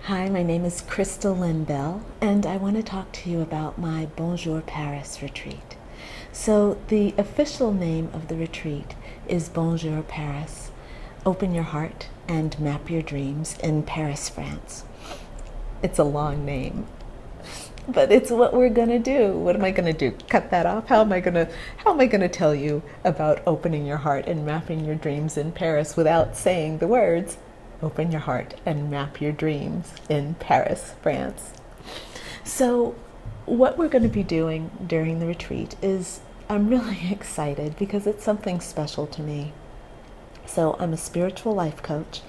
Hi, my name is Crystal Lynn Bell, and I want to talk to you about my Bonjour Paris retreat. So, the official name of the retreat is Bonjour Paris. Open your heart and map your dreams in Paris, France. It's a long name, but it's what we're gonna do. What am I gonna do? Cut that off? How am I gonna tell you about opening your heart and mapping your dreams in Paris without saying the words? Open your heart and map your dreams in Paris, France. So, what we're going to be doing during the retreat is I'm really excited because it's something special to me. So, I'm a spiritual life coach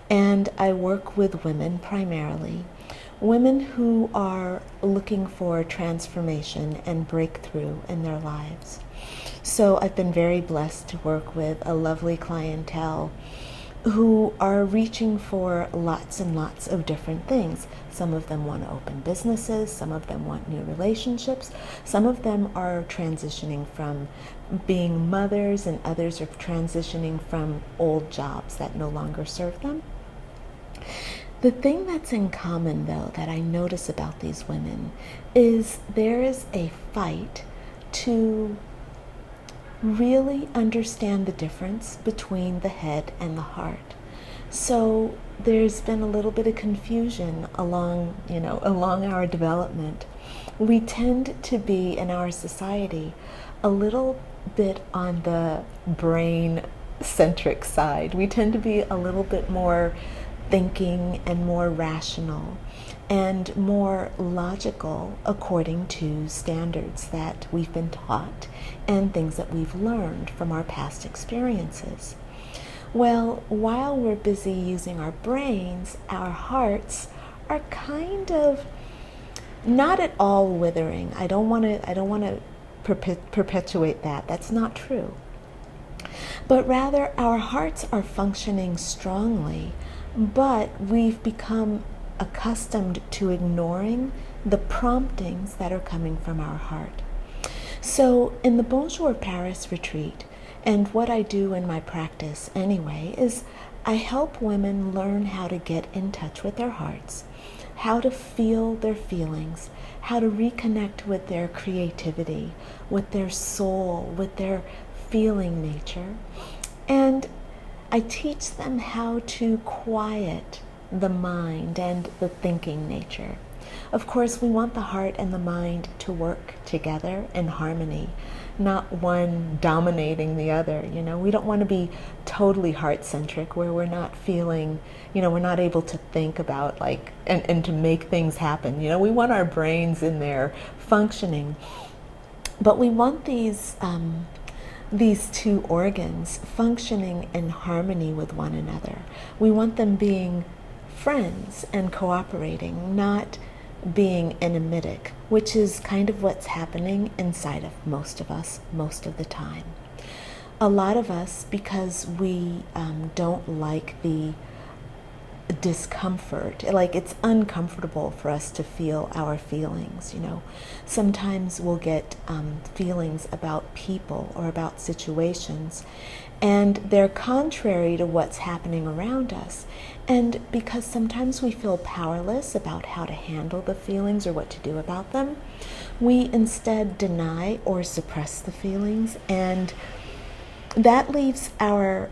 and I work with women primarily, women who are looking for transformation and breakthrough in their lives. So, I've been very blessed to work with a lovely clientele who are reaching for lots and lots of different things. Some of them want to open businesses, some of them want new relationships, some of them are transitioning from being mothers, and others are transitioning from old jobs that no longer serve them. The thing that's in common, though, that I notice about these women is there is a fight to really understand the difference between the head and the heart. So there's been a little bit of confusion along our development. We tend to be in our society a little bit on the brain centric side. We tend to be a little bit more thinking and more rational and more logical according to standards that we've been taught and things that we've learned from our past experiences. Well, while we're busy using our brains, our hearts are kind of not at all withering. I don't want to perpetuate that. That's not true. But rather, our hearts are functioning strongly, but we've become accustomed to ignoring the promptings that are coming from our heart. So in the Bonjour Paris retreat, and what I do in my practice anyway, is I help women learn how to get in touch with their hearts, how to feel their feelings, how to reconnect with their creativity, with their soul, with their feeling nature. And I teach them how to quiet the mind and the thinking nature. Of course, we want the heart and the mind to work together in harmony, not one dominating the other. We don't want to be totally heart-centric where we're not feeling, we're not able to think about and to make things happen. We want our brains in there functioning, but we want these two organs functioning in harmony with one another. We want them being friends and cooperating, not being enemic, which is kind of what's happening inside of most of us most of the time. A lot of us, because we don't like the discomfort, it's uncomfortable for us to feel our feelings. Sometimes we'll get feelings about people or about situations, and they're contrary to what's happening around us. And because sometimes we feel powerless about how to handle the feelings or what to do about them, we instead deny or suppress the feelings, and that leaves our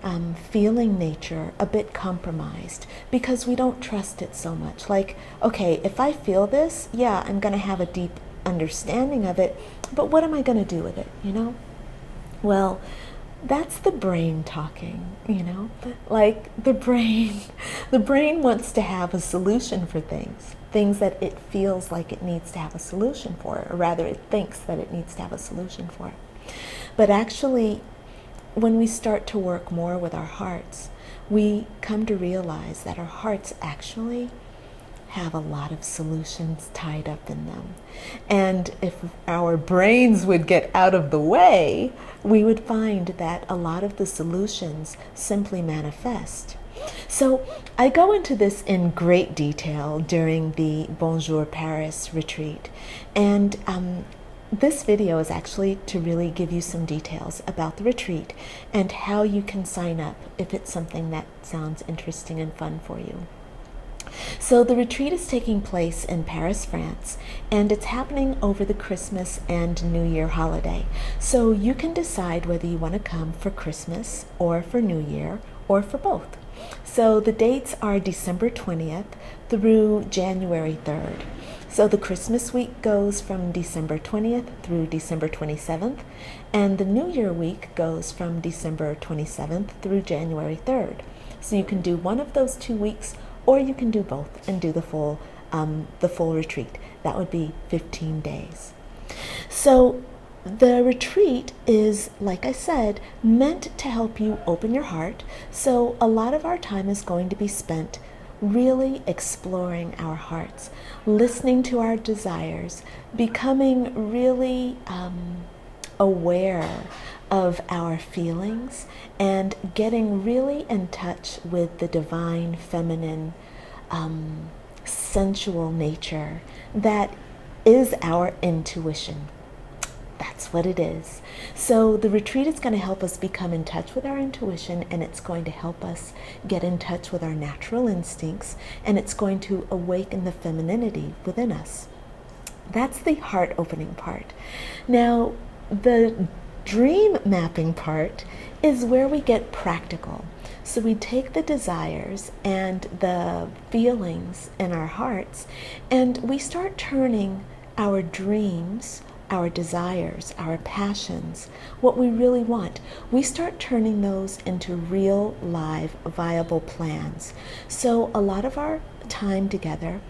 feeling nature a bit compromised because we don't trust it so much. Okay, if I feel this, yeah, I'm going to have a deep understanding of it, but what am I going to do with it, Well, that's the brain talking, the brain wants to have a solution for things that it feels like it needs to have a solution for, or rather it thinks that it needs to have a solution for. But actually, when we start to work more with our hearts, we come to realize that our hearts actually have a lot of solutions tied up in them. And if our brains would get out of the way, we would find that a lot of the solutions simply manifest. So I go into this in great detail during the Bonjour Paris retreat. And this video is actually to really give you some details about the retreat and how you can sign up if it's something that sounds interesting and fun for you. So the retreat is taking place in Paris, France, and it's happening over the Christmas and New Year holiday. So you can decide whether you want to come for Christmas or for New Year or for both. So the dates are December 20th through January 3rd. So the Christmas week goes from December 20th through December 27th, and the New Year week goes from December 27th through January 3rd. So you can do one of those 2 weeks, or you can do both and do the full retreat. That would be 15 days. So the retreat is, like I said, meant to help you open your heart. So a lot of our time is going to be spent really exploring our hearts, listening to our desires, becoming really aware of our feelings, and getting really in touch with the divine feminine sensual nature that is our intuition. That's what it is. So the retreat is going to help us become in touch with our intuition, and it's going to help us get in touch with our natural instincts, and it's going to awaken the femininity within us. That's the heart opening part. Now, the dream mapping part is where we get practical. So we take the desires and the feelings in our hearts, and we start turning our dreams, our desires, our passions, what we really want, we start turning those into real, live, viable plans. So a lot of our time together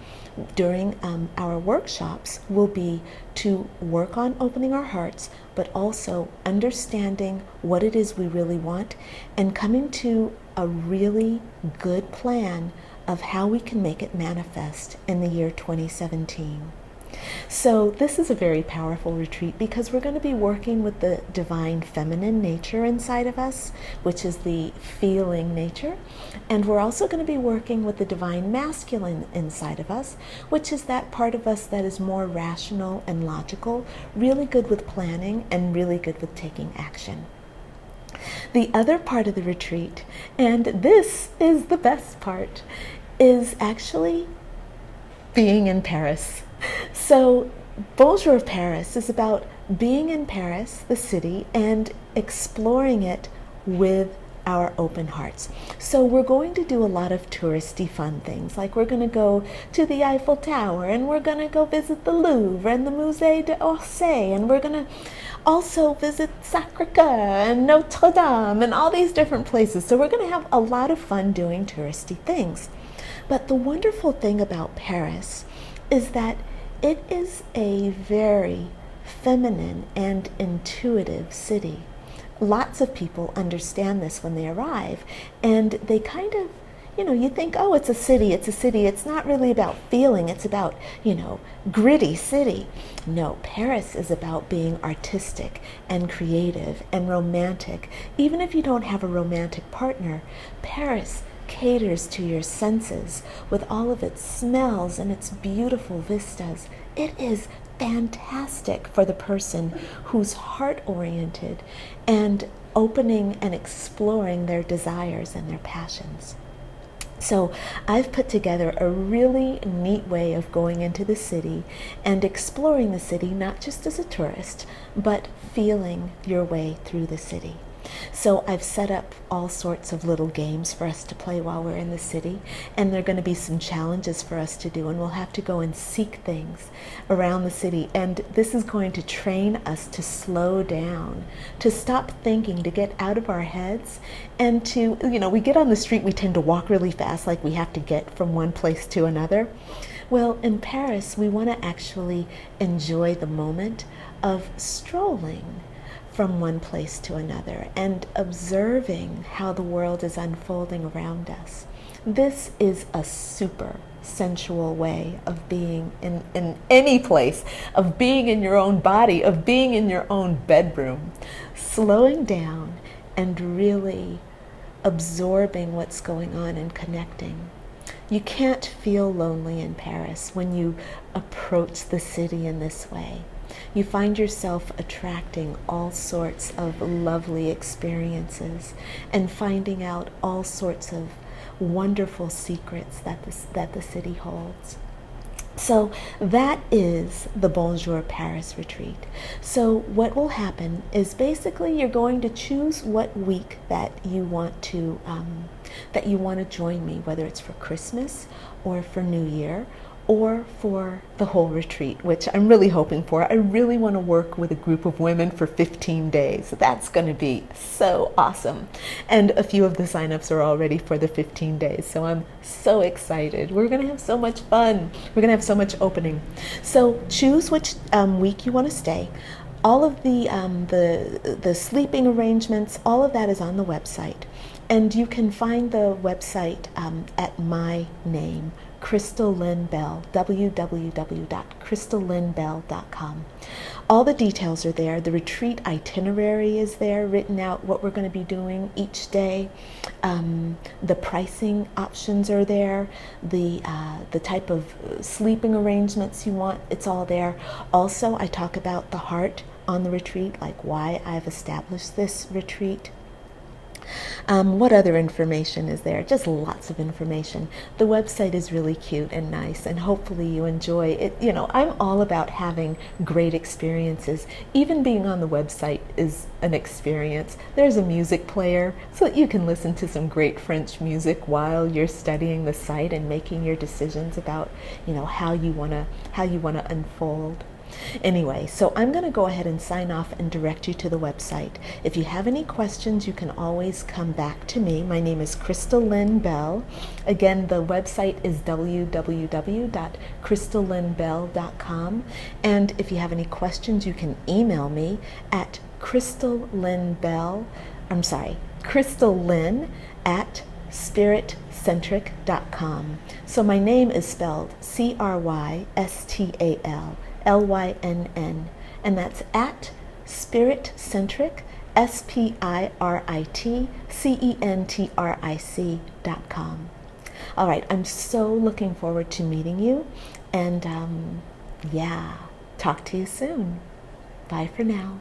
during our workshops will be to work on opening our hearts, but also understanding what it is we really want and coming to a really good plan of how we can make it manifest in the year 2017. So this is a very powerful retreat because we're going to be working with the divine feminine nature inside of us, which is the feeling nature. And we're also going to be working with the divine masculine inside of us, which is that part of us that is more rational and logical, really good with planning and really good with taking action. The other part of the retreat, and this is the best part, is actually being in Paris. So Bonjour Paris is about being in Paris, the city, and exploring it with our open hearts. So we're going to do a lot of touristy fun things, like we're going to go to the Eiffel Tower, and we're going to go visit the Louvre and the Musée d'Orsay, and we're going to also visit Sacré-Cœur and Notre Dame and all these different places. So we're going to have a lot of fun doing touristy things. But the wonderful thing about Paris is that it is a very feminine and intuitive city. Lots of people understand this when they arrive, and they kind of, you think, oh, it's a city. It's not really about feeling. It's about, gritty city. No, Paris is about being artistic and creative and romantic. Even if you don't have a romantic partner, Paris caters to your senses with all of its smells and its beautiful vistas. It is fantastic for the person who's heart-oriented and opening and exploring their desires and their passions. So I've put together a really neat way of going into the city and exploring the city, not just as a tourist, but feeling your way through the city. So I've set up all sorts of little games for us to play while we're in the city, and there are going to be some challenges for us to do, and we'll have to go and seek things around the city. And this is going to train us to slow down, to stop thinking, to get out of our heads, and to, we get on the street, we tend to walk really fast, like we have to get from one place to another. Well, in Paris, we want to actually enjoy the moment of strolling from one place to another and observing how the world is unfolding around us. This is a super sensual way of being in any place, of being in your own body, of being in your own bedroom, slowing down and really absorbing what's going on and connecting. You can't feel lonely in Paris when you approach the city in this way. You find yourself attracting all sorts of lovely experiences and finding out all sorts of wonderful secrets that the city holds. So that is the Bonjour Paris retreat. So what will happen is basically you're going to choose what week that you want to join me, whether it's for Christmas or for New Year or for the whole retreat, which I'm really hoping for. I really want to work with a group of women for 15 days. That's going to be so awesome. And a few of the signups are already for the 15 days, so I'm so excited. We're going to have so much fun. We're going to have so much opening. So choose which week you want to stay. All of the sleeping arrangements, all of that is on the website. And you can find the website at my name, Crystal Lynn Bell, www.crystallynbell.com. All the details are there. The retreat itinerary is there, written out what we're going to be doing each day. The pricing options are there. The type of sleeping arrangements you want, it's all there. Also, I talk about the heart on the retreat, like why I've established this retreat. What other information is there? Just lots of information. The website is really cute and nice, and hopefully you enjoy it. You know, I'm all about having great experiences. Even being on the website is an experience. There's a music player so that you can listen to some great French music while you're studying the site and making your decisions about, you know, how you want to unfold. Anyway, so I'm going to go ahead and sign off and direct you to the website. If you have any questions, you can always come back to me. My name is Crystal Lynn Bell. Again, the website is www.crystallynbell.com. And if you have any questions, you can email me at crystallyn at spiritcentric.com. So my name is spelled CrystalLynn, and that's at spiritcentric, spiritcentric.com. All right, I'm so looking forward to meeting you, and yeah, talk to you soon. Bye for now.